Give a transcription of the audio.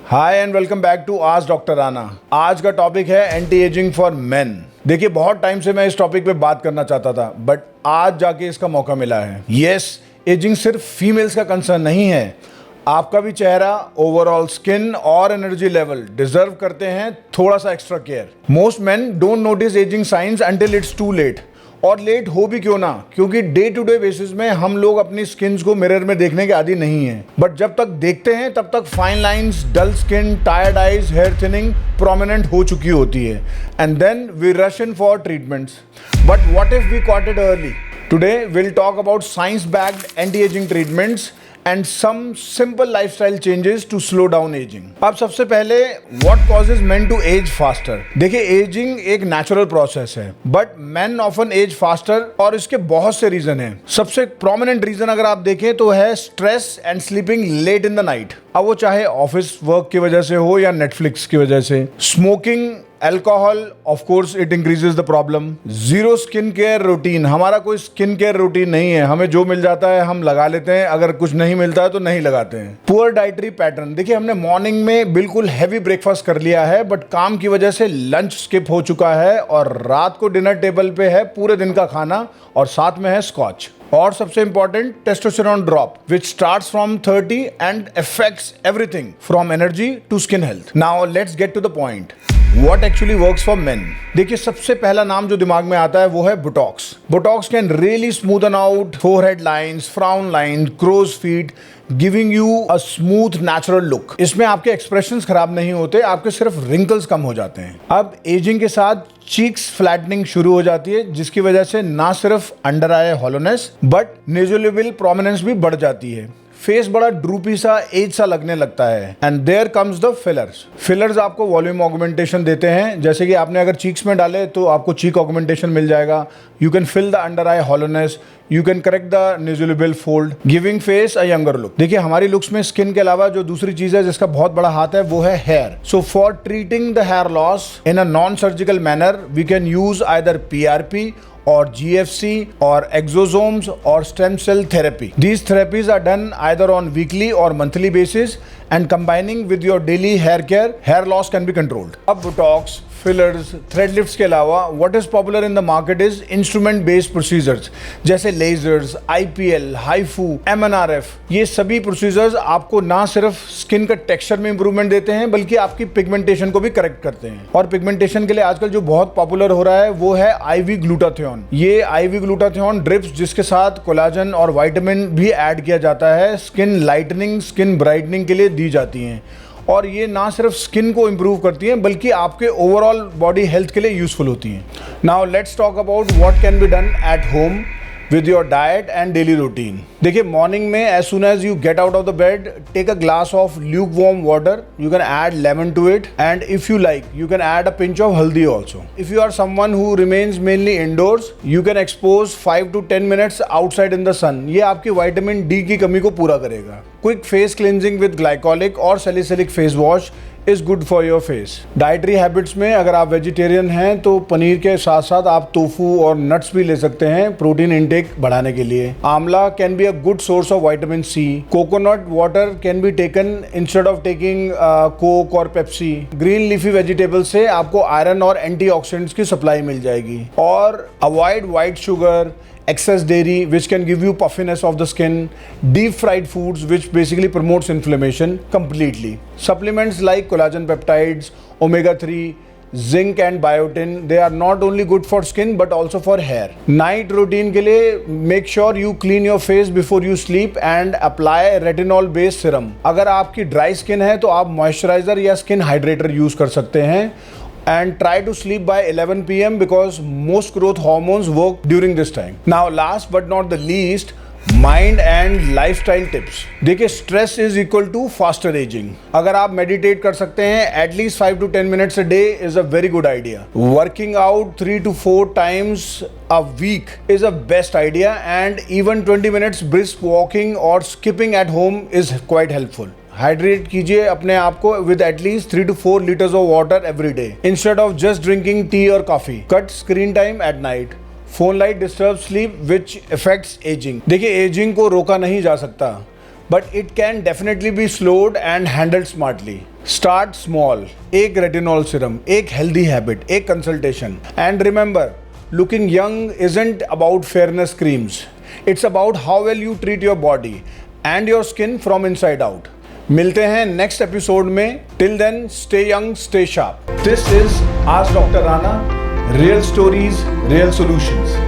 Hi and welcome back to आज doctor Rana. आज का टॉपिक है एंटी एजिंग फॉर मेन। देखिए, बहुत टाइम से मैं इस टॉपिक पे बात करना चाहता था, बट आज जाके इसका मौका मिला है। यस, एजिंग सिर्फ फीमेल्स का कंसर्न नहीं है। आपका भी चेहरा, ओवरऑल स्किन और एनर्जी लेवल डिजर्व करते हैं थोड़ा सा extra care. Most men don't notice ageing signs until it's too late. और लेट हो भी क्यों ना, क्योंकि डे टू डे बेसिस में हम लोग अपनी स्किन को मिरर में देखने के आदी नहीं है। बट जब तक देखते हैं तब तक fine lines, dull skin, tired eyes, hair thinning prominent हो चुकी होती है। And then we rush in for treatments. But what if we caught it early? Today will talk about science backed anti ageing treatments and some simple lifestyle changes to slow down aging। अब सबसे पहले what causes men to age faster? देखिए, ageing एक natural process है, but men often age faster और इसके बहुत से रीजन हैं। सबसे प्रोमिनेंट रीजन अगर आप देखें तो है stress and sleeping late in the night. अब वो चाहे ऑफिस वर्क की वजह से हो या नेटफ्लिक्स की वजह से। Smoking, alcohol, of course it increases the problem. Zero skin care routine, हमारा कोई स्किन केयर रूटीन नहीं है। हमें जो मिल जाता है हम लगा लेते हैं, अगर कुछ नहीं मिलता है तो नहीं लगाते हैं। पुअर डाइटरी पैटर्न, देखिए हमने मॉर्निंग में बिल्कुल हैवी ब्रेकफास्ट कर लिया है, बट काम की वजह से लंच स्किप हो चुका है और रात को डिनर टेबल पे है पूरे दिन का खाना और साथ में है स्कॉच। और सबसे important, testosterone drop which starts from 30 and affects everything from energy to skin health. Now let's get to the point, What actually works for men? देखिए, सबसे पहला नाम जो दिमाग में आता है वो है Botox. Botox can really smoothen out forehead lines, frown line, crow's feet, giving you a smooth natural look. इसमें आपके एक्सप्रेशंस खराब नहीं होते, आपके सिर्फ रिंकल्स कम हो जाते हैं। अब एजिंग के साथ चीक्स फ्लैटनिंग शुरू हो जाती है, जिसकी वजह से ना सिर्फ under eye hollowness but nasolabial prominence भी बढ़ जाती है। फेस बड़ा ड्रूपी सा, एज सा लगने लगता है। And there comes the fillers. Fillers आपको वॉल्यूम ऑगमेंटेशन देते हैं, जैसे कि आपने अगर चीक्स में डाले तो आपको चीक ऑगमेंटेशन मिल जाएगा। You can fill the under eye hollowness, you can correct the nasolabial fold, giving face a younger look. देखिए, हमारी लुक्स में स्किन के अलावा जो दूसरी चीज है जिसका बहुत बड़ा हाथ है वो है hair. So for treating the hair loss in a non surgical manner we can use either PRP or GFC or exosomes or stem cell therapy. These therapies are done either on weekly or monthly basis and combining with your daily hair care, hair loss can be controlled. अब Botox, fillers, thread lifts के अलावा what is popular in the market is instrument based procedures, जैसे ledgers, IPL, HIFU, MNRF। ये सभी procedures आपको ना सिर्फ skin का टेक्सचर में इंप्रूवमेंट देते हैं बल्कि आपकी पिगमेंटेशन को भी करेक्ट करते हैं। और पिगमेंटेशन के लिए आजकल जो बहुत पॉपुलर हो रहा है वो है IV ग्लूटाथियोन। ये IV ग्लूटाथियोन ड्रिप्स, जिसके साथ कोलाजन और विटामिन भी ऐड किया जाता है, स्किन लाइटनिंग, स्किन ब्राइटनिंग के लिए दी जाती हैं। और ये ना सिर्फ स्किन को इम्प्रूव करती हैं बल्कि आपके ओवरऑल बॉडी हेल्थ के लिए यूजफुल होती हैं। Now let's talk about what can be done at home with your diet and daily routine। देखिए, मॉर्निंग में as soon as you get out of the bed, take a glass of lukewarm water, you can add lemon to it, and if you like you can add a pinch of haldi also। If you are someone who remains mainly indoors, you can expose 5 to 10 minutes outside in the sun। ये आपकी vitamin D की कमी को पूरा करेगा। Quick face cleansing with glycolic और salicylic face wash is good for your face. Dietary habits में अगर आप वेजिटेरियन हैं तो पनीर के साथ साथ आप टोफू और नट्स भी ले सकते हैं प्रोटीन इंटेक बढ़ाने के लिए। आंवला can be a good source of vitamin C। Coconut water can be taken instead of taking Coke और पेप्सी। ग्रीन लीफी वेजिटेबल से आपको आयरन और एंटीऑक्सीडेंट्स की सप्लाई मिल जाएगी। और avoid white sugar, excess dairy which can give you puffiness of the skin, deep fried foods which basically promotes inflammation completely. Supplements like collagen peptides, omega-3, zinc and biotin, they are not only good for skin but also for hair। Night routine के लिए make sure you clean your face before you sleep and apply retinol based serum। अगर आपकी dry skin है तो आप moisturizer या skin hydrator use कर सकते हैं। And try to sleep by 11 PM because most growth hormones work during this time। Now last but not the least, mind and lifestyle tips. देखिए, stress is equal to faster ageing. अगर आप meditate कर सकते हैं at least 5 to 10 minutes a day is a very good idea। Working out 3 to 4 times a week is a best idea and even 20 minutes brisk walking or skipping at home is quite helpful। Hydrate कीजिए अपने आप को with at least 3 to 4 liters of water every day instead of just drinking tea और coffee. Cut screen time at night. Phone light disturb sleep which affects ageing. देखिए, ageing को रोका नहीं जा सकता but it can definitely be slowed and handled smartly. Start small. एक retinol serum, एक healthy habit, एक consultation. And remember, looking young isn't about fairness creams. It's about how well you treat your body and your skin from inside out. मिलते हैं next episode में. Till then, stay young, stay sharp. This is Ask Dr. Rana. Real stories, real solutions.